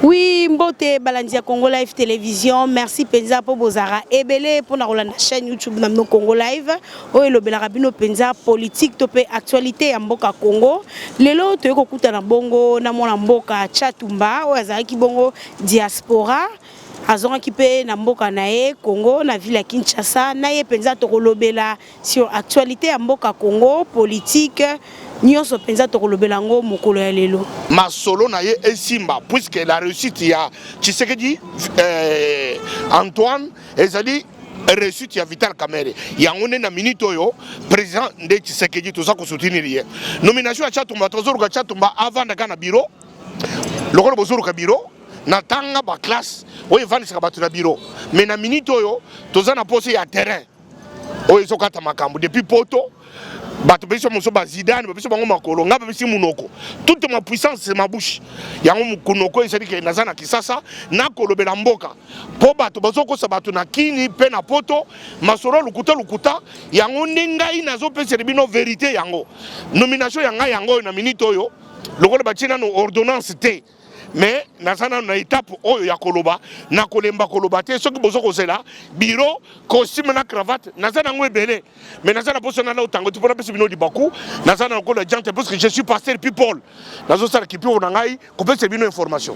Oui, mbote balandia Congo Live Télévision. Merci Penza pour Bozara. Ebele pour la chaîne YouTube na Congo Live. Oye lo bela rabino Penza politique topé actualité ya mboka Congo. Lelo to yoko kuta na bongo na mona mboka Chatumba oya zaki bongo diaspora. Azonga kipe na mboka na ye Congo na ville ya Kinshasa na ye Penza to kolobela sur actualité ya mboka Congo politique. Nyonso Penza to kolobela ngo mokolo ya lelo. Masolo na ye esimba puisque la réussite ya Tshisekedi Antoine ezali réussite ya Vital Kamerhe yangone na minute oyo président de Tshisekedi toza ko soutenir ye nomination ya Chatumba tozoruka Chatumba avant daga na bureau lokolo bozoruka bureau na tanga ba classe oyo vanisaka bato na bureau mais na minute oyo toza na pose ya terrain oyo ezokata makambo depuis poto bato beso moso ba Zidane beso bango makolo ngaba bisi munoko toute ma puissance c'est ma bouche yango mukunoko ezali ke nazana kisasa na kolobela mboka po bato bazoko sa bato na kini pe na poto masoro lukuta yango ndengai nazo pesa bino vérité yango nomination yanga yango na minute oyo lokolo batina no ordonnance te mais nazana na étape oyo ya koloba na kolemba koloba te soki bozo kozela bureau costume na cravate nazana ngwe belé mais nazana poso na otango tu pona pesi bino di baku nazana ko la gente parce que je suis pasteur people nazo sala kipi ona ngai ko pesi bino information.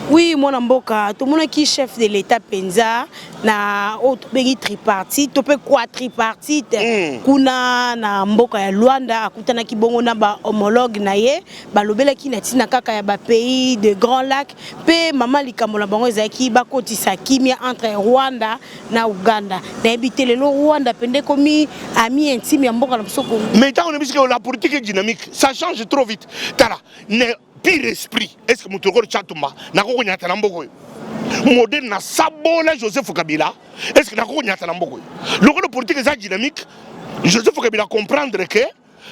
Oui, mon mboka tout monde qui chef de l'état Penza na autre bengi tripartite to pe quadripartite kuna na mboka ya Luanda akutana kibongo na ba homologue na ye balobela ki na tina kaka ya ba pays de Grand Lac pe mama likamola bango ezaki bakotisa kimia entre Rwanda na Uganda na ebité lelo Rwanda pende komi ami intime ya mboka na bisoko. Mais tant on est que la politique est dynamique, ça change trop vite. Tala ne pire esprit. Est-ce que Moutoko Chatumba na ko nyata na mboko modèle na sabola Joseph Kabila? Est-ce que na ko nyata na mboko le politique est dynamique. Joseph Kabila comprendre que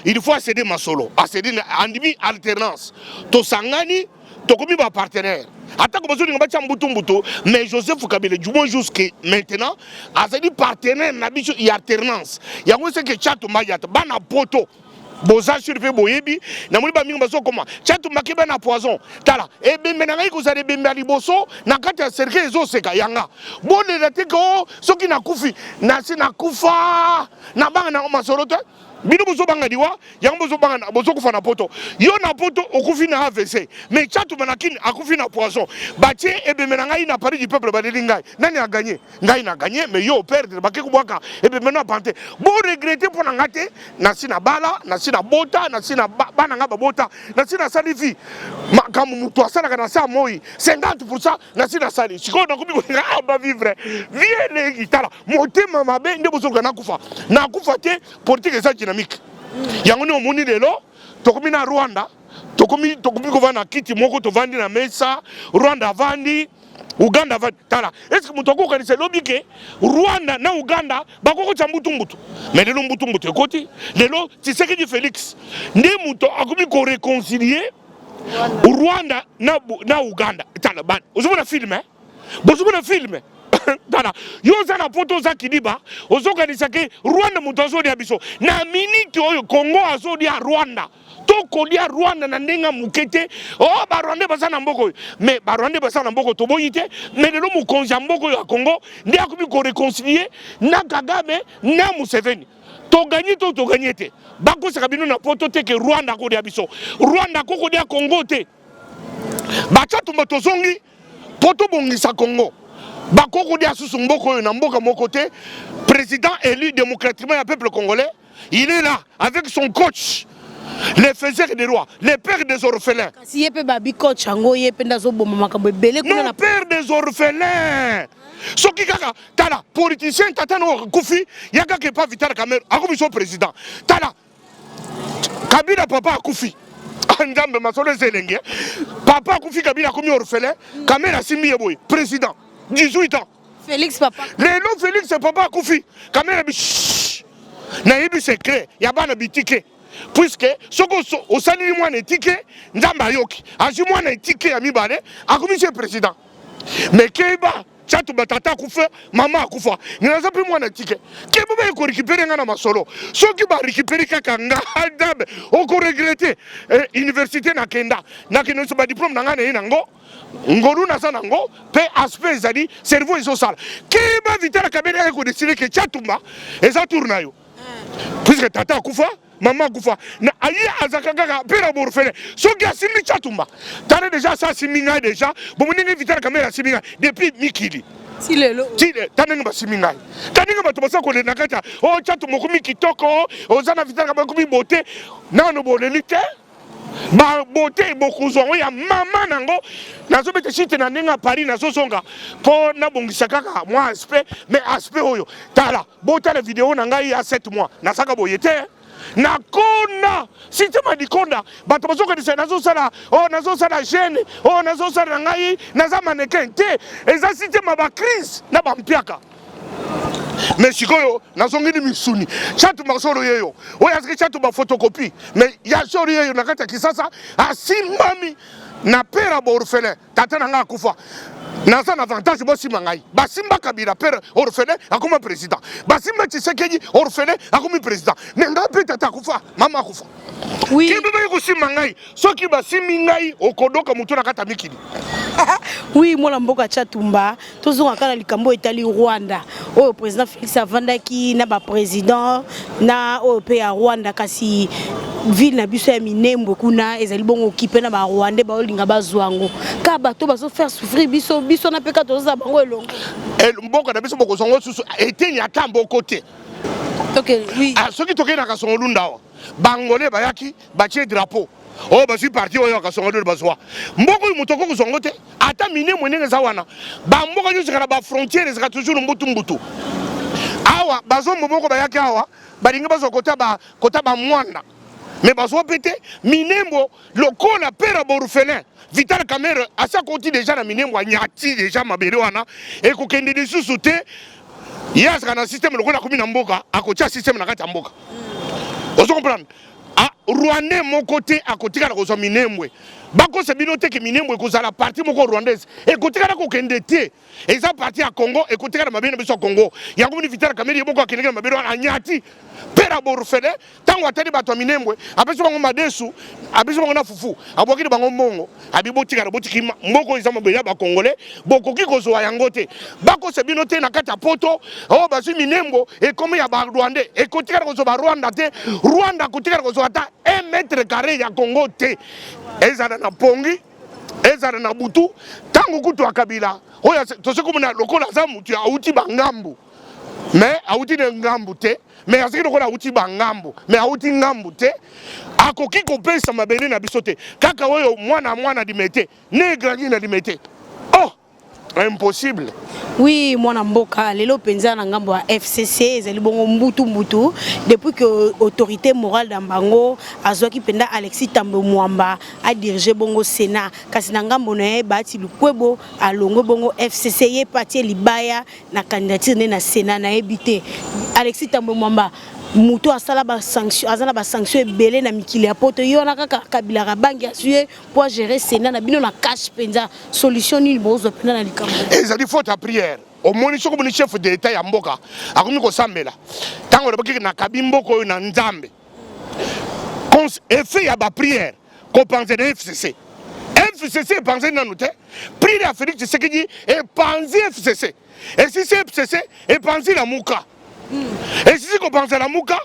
il faut accéder masolo, accéder en demi alternance. To sangani to komi ba partenaire. Attends que vous avez mbutu mais Joseph Kabila du moins jusqu'à maintenant a dit partenaire na biso y alternance. Yango c'est que Chatumba yata bana poto boza sur fe boyebi na muli ba mingi baso comment Chatumba ke bana poison tala e bembe na ngai ko zale bembe liboso na kati ya cercle ezo seka yanga bone la te ko soki na kufi na sina kufa na banga na masorote bino bozo banga diwa yango bozo banga bozo kufa na poto yo na poto okufi na AVC mais Chatumba na kini akufi na poison batie e bembe na ngai na Paris du peuple badeli ngai nani a gagné ngai na gagné mais yo perdre ba ke kubwaka e bembe na pante bo regretter pour na ngate na sina bala na sina bota na sina bana ngaba bota na sina salifi makamu mutu asala kana sa moi 50% na sina sali siko na kubi ba vivre vie le gitala motema mabe nde bozo kana kufa na kufa te politique ça dynamique yango ni omoni lelo tokomi na Rwanda tokomi kovana kiti moko tovandi na mesa Rwanda vandi Uganda vandi tala est-ce que mutoko kanisa lobike Rwanda na Uganda bakoko cha mbutu mais lelo mbutu ekoti lelo Tshisekedi Félix nde muto akomi ko réconcilier Rwanda na Uganda tala ban ozomona film bozomona film tala yoza na poto za kidiba ozokanisa ke Rwanda muto azodi abiso na minute oyo Congo azodi ya Rwanda toko lia Rwanda na ndenga mukete oh ba Rwanda basa na mboko mais ba Rwanda basa na mboko to boyite mais lelo mukonzi ya mboko ya Congo ndi akubi ko réconcilier na Kagame na Museveni to gagné te bako saka bino na poto te ke Rwanda ko dia biso Rwanda ko dia Congo te ba Chatumba tozongi poto bongisa Congo bako dia susu mboko na mboka moko te président élu démocratiquement le peuple congolais il est là avec son coach les faiseurs des rois, les pères des orphelins. Non, père des orphelins. Ce qui kaka, tala, politicien, tatano, Koufi, yaga ke pas Vital Kamerhe, akoumi son président. Tala, Kabila papa Koufi. Andambe masole zelenge. Papa Koufi Kabila akoumi orphelin, Kamerhe Asimi Yeboy, président, 18 ans. Félix papa. Le nom Félix papa Koufi. Kamerhe bi na yebi secret, yabana bitike. Puisque ce au saliri moi ne ticket ndamba yoki aji moi na ticket ya mibale akomi ce président mais keba Chatumba tata kufa mama kufa ninaza pe moi na ticket keba ba ko récupérer ngana masolo soki ba récupérer kaka ngadabe o ko regretter université na kenda na kino so ba diplôme na ngana nango ngolu na sanango pe aspect ezali cerveau ezosala keba Vital Kamerhe akodesine ke Tchatumba eza tourna yo puisque tata akufa maman akufa na ayi azaka kaka pera borfele soki asimi Tchatumba tane déjà ça siminga déjà bomonene Vital Kamerhe siminga depuis mikili Silelo. Tane nga siminga tane nga bato basa kolena kata oh Tchatumba komi kitoko ozana Vital Kamerhe komi beauté nano boleli te ba beauté bokuzwa ya mama nango nazo bete chite na nenga Paris nazo songa po na bongisa kaka moi aspect mais aspect oyo tala bota la vidéo na ngai ya 7 mois nasaka boyete na kona système di konda bato bazoka disa nazo sala oh nazo sala jeune oh nazo sala ngai naza mannequin te eza système ba crise na ba mpiaka mais sikoyo nazongeli misuni Tchatumba solo yeyo oya siki Tchatumba photocopie mais ya solo yeyo nakati ya kisasa asimbami na pera ba orphelin tata nanga akufa naza na avantage bosimba ngai basimba Kabila pera orphelin akoma président basimba Tshisekedi orphelin akomi président mais ngai pe tata akufa mama akufa oui kibe ba kosimba ngai soki basimbi ngai okodoka mutu nakati ya mikili oui mwana mboka Tchatumba tozonga kana likambo etali Rwanda oyo président Félix avandaki na ba président na oyo pe ya Rwanda kasi ville na biso ya Minembwe kuna ezali bongo okipe na ba Rwandais ba olinga bazwango ka bato bazo faire souffrir biso na peka toza bango elongo mboka na biso boko zongo susu eteni atambo côté OK oui soki tokena ka songo lundawa bangolais bayaki batie drapeau oh basi parti oyo ka songo de bazwa mboko yu mutoko ko songo te ata Minembwe ndenge za wana ba mboka nyo zikala ba frontières zika toujours mbutu awa bazo mboko bayaki awa balinga bazo kota ba mwanda mais bazwa pété Minembwe lokola pera borfelin Vital Kamerhe asa koti déjà na Minembwe nyati déjà mabele wana et ko kende lisusu te yasaka na système lokola komi na mboka akotia système na kati ya mboka ozo comprendre Rwandais mon côté à côté de la Minembwe bako se binote que Minembwe ko la partie moko rwandaise et côté kana ko kendete et ça partie à Congo et côté kana mabene biso Congo ya ngomini Vital Kamerhe yeboko akeneka mabele wana nyati pera borfele tango atali bato Minembwe abeso bango madesu abeso bango na fufu aboki bango mbongo abiboti kana botiki mboko izama beya ba congolais bokoki kozwa yango te bako se binote na kata poto oh basu Minembwe et comme ya ba Rwandais et côté kana ko ba Rwanda te Rwanda côté kana ko ata 1 mètre carré ya Congo te ezana na pongi ezana na butu tango kutu akabila oya tosekomuna lokola za mutu ya auti bangambu mais auti de ngambu te mais aziki lokola auti bangambu mais auti ngambu te akoki kopesa mabele na biso te kaka oyo mwana dimete ne grandi na dimete oh impossible oui mwana mboka lelo penza na ngambo ya FCC ezali bongo mbutu depuis que autorité morale d'Ambango azwaki penda Alexis Tambo Mwamba a diriger bongo Sénat kasi na ngambo na bati lukwebo alongo bongo FCC ye parti libaya na candidature na Sénat na ebité Alexis Tambo Mwamba muto asala ba sanction azana ba sanction ebele na mikili ya poto yona kaka Kabila rabangi asue pour gérer Sénat na bino na cash penza solution ni bozo pena na likambo ezali faute à prière au moni soko moni chef d'état ya mboka akomi ko sambela tango le baki na kabimboko na nzambe effet ya ba prière ko penser na FCC penser na note prière à Félix Tshisekedi et penser FCC et si c'est FCC et penser la muka et si ko penser la muka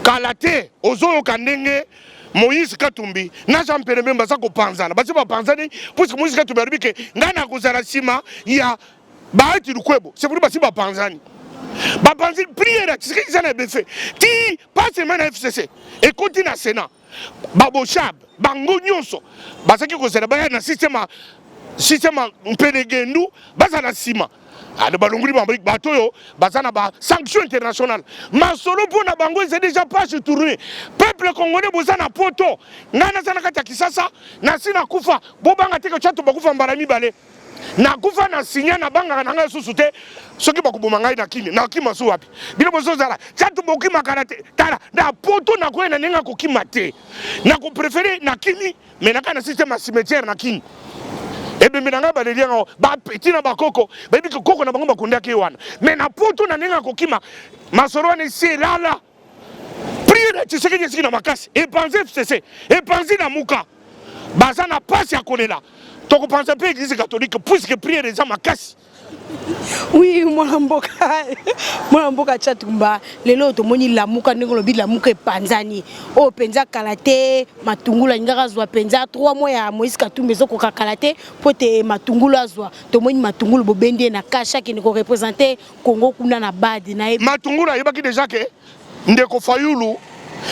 kalate ozoyo kandenge Moïse Katumbi na Jean Pierre Bemba za ko panzana basi ba panzani puisque Moïse Katumbi alibike ngana kozala sima ya baati lukwebo c'est pour basi ba panzani ba panzi prière Tshisekedi za na befe ti pas seulement na FCC et continue na Sénat babo shab bango nyonso basaki kozala ba na système mpenegendu bazala sima ale balonguli bato yo bazana ba sanction internationale masolo pona bango c'est déjà pas tourné peuple congolais bozana poto ngana sana kati ya kisasa na sina kufa bobanga teke Tchatumba kufa mbala mibale na kufa na sinya na banga na ngai susu te soki bakuboma ngai na kini na kima so wapi bino bozozala Tchatumba okima karate tala na poto na ko na nenga ko kimate na ko préférer na kini mais na kana système cimetière na kini ebe minanga balelia ngo ba petit na bakoko babi ko koko na bango bakunda ke wana mais na poto na nenga ko kima masoro ne selala prière Tshisekedi siki na makasi et penser FCC et penser na muka bazana passe ya kolela tu penses pas l'église catholique puisque prier les gens ma casse. Oui, moi mboka Chatumba lelo to moni lamuka ndenge lobi lamuka epanzani o penza kalate matungula ngaka zwa penza 3 mois ya Moïse Katumbi zoko kalate pote matungula zwa to moni matungulu bobende na kasha qui ne ko représenter Congo kuna na badi na matungula yebaki déjà que ndeko Fayulu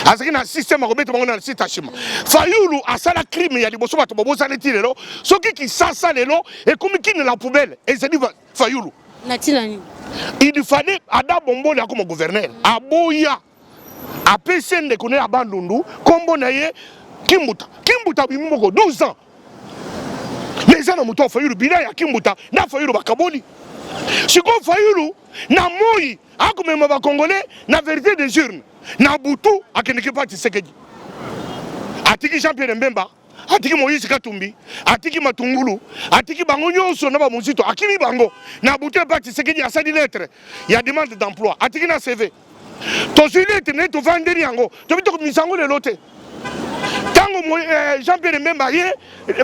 azaki na système akobeta bango na site ashima Fayulu asala crime ya liboso bato babosana ti lelo soki kisasa lelo ekomi kini la poubelle ezali Fayulu il fallait Ada Bombole comme gouverneur aboya apese ndeko ne abandundu kombo na ye Kimbuta bimoko 12 ans mais ça na muto Fayulu bila ya Kimbuta na Fayulu bakaboli siko Fayulu na moi akomema ba congolais na vérité des urnes na butu akeneke pa Tshisekedi atiki Jean-Pierre Mbemba atiki Moïse Katumbi atiki Matungulu atiki bango nyonso na ba muzito akimi bango na butu pa Tshisekedi asali lettre ya demande d'emploi atiki na CV to sur lettre ne to venderi yango to bitoko misango le lote tango Jean-Pierre Mbemba ye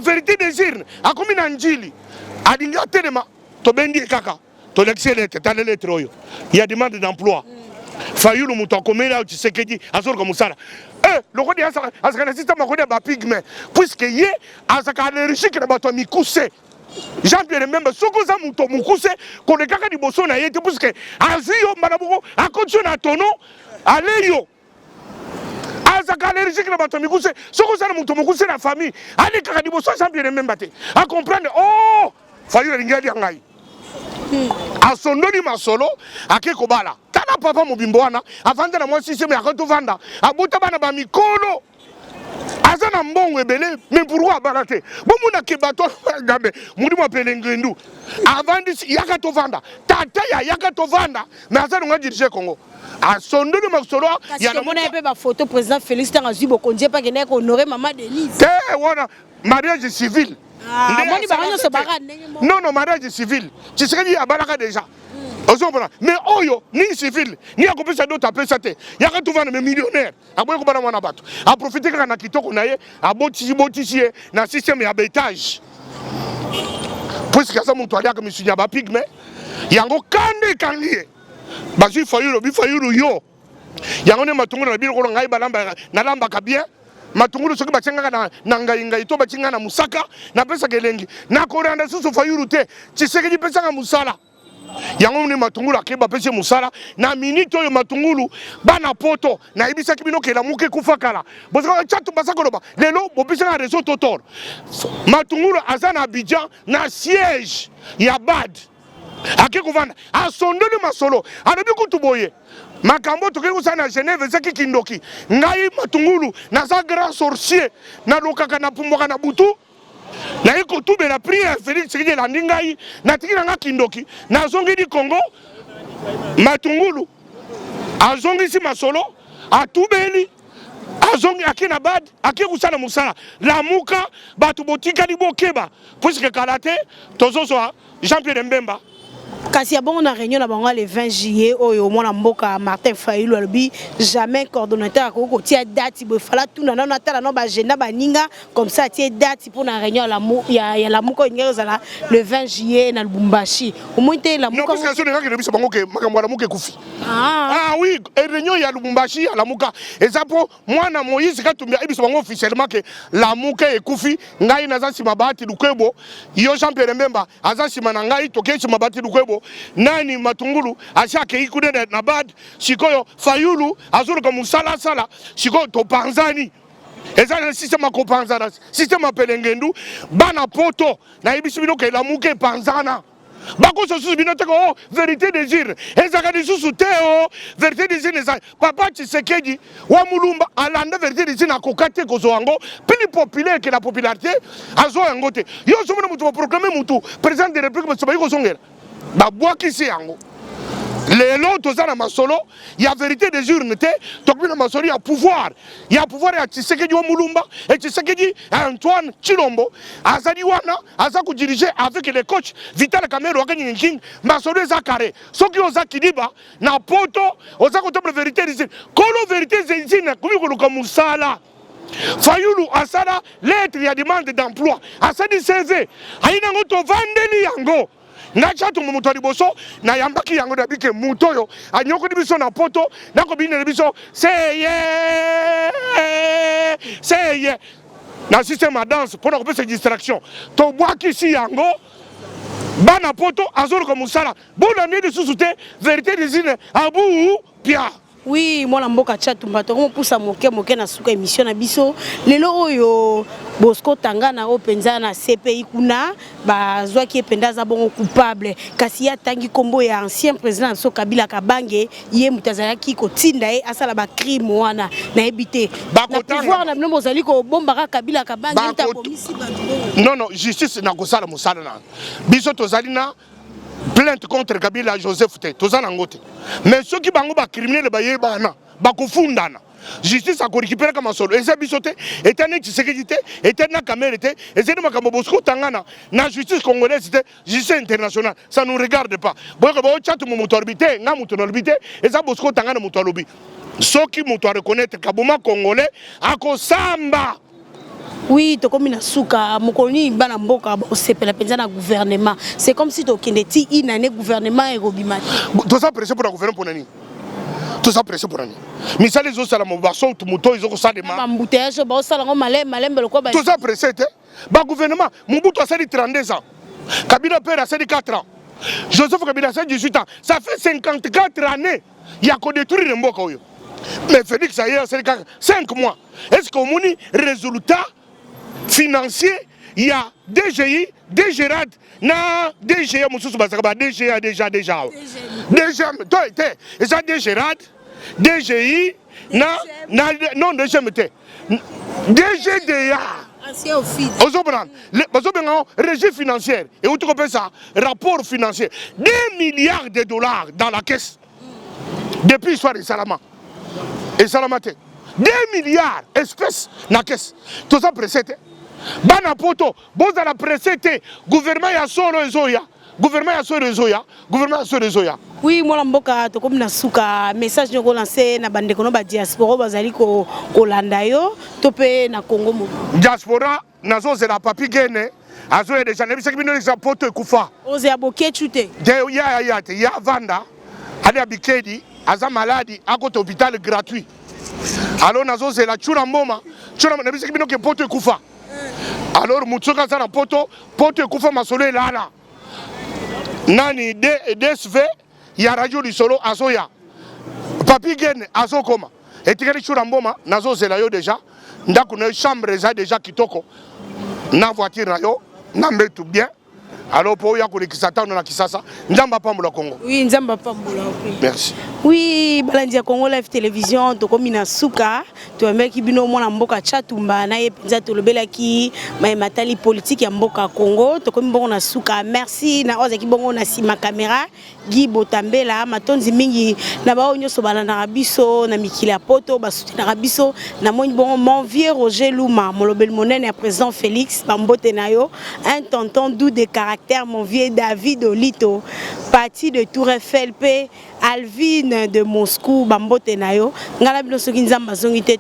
vérité des urnes akomi na njili alinga telema to bendi kaka to l'excellente ta lettre oyo ya demande d'emploi Fayulu muto akomela Tshisekedi azor ko musala le roi azaka na système akode ba pigme puisque ye azaka allergique na bato mikuse Jean-Pierre Mbemba soko za muto mukuse ko le kaka liboso na ye te puisque azuyo manaboko akondio na tono aleyo azaka allergique na bato mikuse soko za muto mukuse na famille ale kaka liboso Jean-Pierre Mbemba te a comprendre oh Fayulu lingali ngai asondoli masolo akeko bala tana papa mobimbo wana avanda na mwasi sema yakoto vanda abuta bana ba mikolo azana mbongo ebele mais pourquoi barate bomuna ke bato gambe muri mo pelengendu avandi yakato vanda tata ya yakato vanda mais azana nga dirige Congo asondoli masolo ya na mona pe ba photo président Félix Tangazi Bokonje pa kene ko honorer maman Denise wana mariage civil. Non, mariage civil. Tu sais qu'il y a balaka déjà. Mais oyo, ni civil, ni à couper ça d'autres après ça. Il y a tout vendre mais millionnaire. Après qu'on va dans bateau. À profiter quand on a quitté qu'on aille, à botissier, dans système et habitage. Puisque ça mon toilette comme monsieur Yaba pigme, il y a un kande. Basu Fayulu yo. Il y a un matungo na biro ngai balamba na lamba kabien. Matungulu soki bachenga na ngai to bachenga na musaka na pesa kelengi na koranda susu Fayulu te Tshisekedi pesa nga musala yango ni matungulu akeba pesa musala na minito yo matungulu bana poto na ibisa kibino kela muke kufakala bozaka chatu basakoloba lelo bopisa na réseau totor matungulu azana Abidjan na siège ya bad akekuvanda asondeli masolo alobi kutuboye makambo toke kusana Genève zaki kindoki ngai matungulu na za grand sorcier na lokaka na pumboka na butu na iko tube la prière Félix Tshisekedi la ndingai na tikina nga kindoki na zongi di Congo matungulu azongi si masolo atubeli azongi akina bad akikusana musala la muka batu botika di bokeba puisque kalate tozoso Jean-Pierre Mbemba kasi bon on a réunion na bango le 20 juillet oyo mona mboka Martin Fayulu alobi jamais coordonnateur ko tia date bo fala tout na na tala no ba agenda baninga comme ça tia date pour na réunion ya la muko ngezala le 20 juillet na Lubumbashi au moins te la muko non parce que ça que biso bango ke makambo la muko kufi oui réunion ya Lubumbashi la muka ezapo mwana Moïse Katumbi biso bango officiellement que la muka ekufi ngai na za sima bahati lukwebo yo Jean-Pierre Mbemba aza sima na ngai toke sima bahati lukwebo nani matungulu ashake ikude na bad sikoyo Fayulu azuru comme musala sala sikoyo to panzani eza le système ko panzana système pelengendu bana poto na ibisi bino ke la muke panzana bako so susu bino te ko vérité des jours ezaka di susu te vérité des jours eza papa Tshisekedi wa mulumba alanda vérité des jours na kokate ko zo yango pili populaire que la popularité azo yango te yo so mona mutu proclamer mutu président de la république so ba ko songela ba bwakisi yango lelo tozana masolo ya vérité des urnes te tokbina masolo ya pouvoir ya Tshisekedi wa mulumba et Tshisekedi Antoine Chilombo azali wana azaku diriger avec les coachs Vital Kamerhe wakani king masolo eza carré soki oza kidiba na poto ozaku table vérité des urnes kolo vérité des urnes kumi koluka musala Fayulu asala lettre ya demande d'emploi asali CV aina ngoto vandeli yango na chato muto liboso na yambaki yango da bike muto yo anyoko biso na poto na ko bine biso seye na système à danse pour na cette distraction to boaki si yango bana poto azoro ko musala bona ne de susute vérité des îles abu pia. Oui, moi mboka Chatumba to ko pusa moke na suka émission na biso lelo oyo Bosco Tangana o penza na CPI kuna ba zwaki pendaza bongo coupable kasi ya tangi kombo ya ancien président so Kabila Kabange ye mutazalaki ko tinda e asala ba crime wana na ebité ba pouvoir na mnomo zali ko bomba Kabila Kabange ta komisi ba non justice na ko sala musala na biso to zali na plainte contre Kabila Joseph te tozana ngote mais ceux qui bango ba criminel ba yebana ba kufundana justice a récupérer comme solo et ça bisoté éternel sécurité éternel caméra était et c'est makambo Bosco Tangana na justice congolaise c'était justice internationale ça nous regarde pas boyko ba chatu mu motorbité nga muto norbité et ça Bosco Tangana muto lobi ceux qui muto reconnaître kabuma congolais ako samba. Oui, to comme na suka mokoni bana mboka bo sepela penza na gouvernement. C'est comme si to kindeti inane gouvernement et robimati. Tout ça pression pour le gouvernement pour nani. Tout ça pression pour nani. Mais ça les autres ça la mobaso tout moto ils ont ça demain. Ba mbouteage ba sala ngo malem belo ko ba. Tout ça pression était ba gouvernement Mobutu a sali 32 ans. Kabila père a sali 4 ans. Joseph Kabila a sali 18 ans. Ça fait 54 années. Il y a qu'on détruit le mboka oyo. Mais Félix a eu 5 mois. Est-ce qu'on moni résultat financier, il y a DGI, DGRAD, na DGA, Moussous Basakaba, DGA, déjà. DGA, toi, et ça DGRAD, DGI, non, DGMT, DGDA. Régie financière, et où tu comprends ça? Rapport financier, 2 milliards de dollars dans la caisse depuis l'histoire de Salama. Et Salamate, 2 milliards espèces dans la caisse. Tout ça pressé. Bana poto, boza la pressé, gouvernement ya solo ezoya. Gouvernement ya solo ezoya. Oui, moi mboka to comme na suka message nyoko lancé na bande kono ba diaspora bazali ko landa yo topé na Congo mo. Diaspora nazo zela papi gene azo ya déjà nebisa kibino za poto ekufa. Oze aboke chute. Ya vanda ali abikedi aza maladi akote hôpital gratuit. Alors nazo zela chura mboma nebisa kibino ke poto ekufa. Alors Moutsoka Zara poto ekufa masolo elala. Nani DSV ya radio du solo azoya. Papi gene azokoma. Etikari chura mboma nazo zela yo déjà. Ndaku na chambre za déjà kitoko. Na voiture na yo na mbetu bien. Alors pour ya kulikisata na kisasa nzamba pambola Congo. Oui, nzamba pambola. Merci. Oui, Balandia Congo Live Télévision to komi na suka to meki bino mwana mboka Chatumba na ye penza to lobela ki matali politique ya mboka Congo to komi bongo na suka. Merci na oza ki bongo na sima caméra Guy Botambela matonzi mingi na ba onyo so balana biso na mikila poto ba soutenir biso na moni bongo mon vieux Roger Luma molobel monene ya président Félix Bambote nayo un tonton doux de caractère mon vieux David Olito parti de Tour Eiffel P Alvin de Moscou Bambote nayo ngala bino soki nzamba zongi te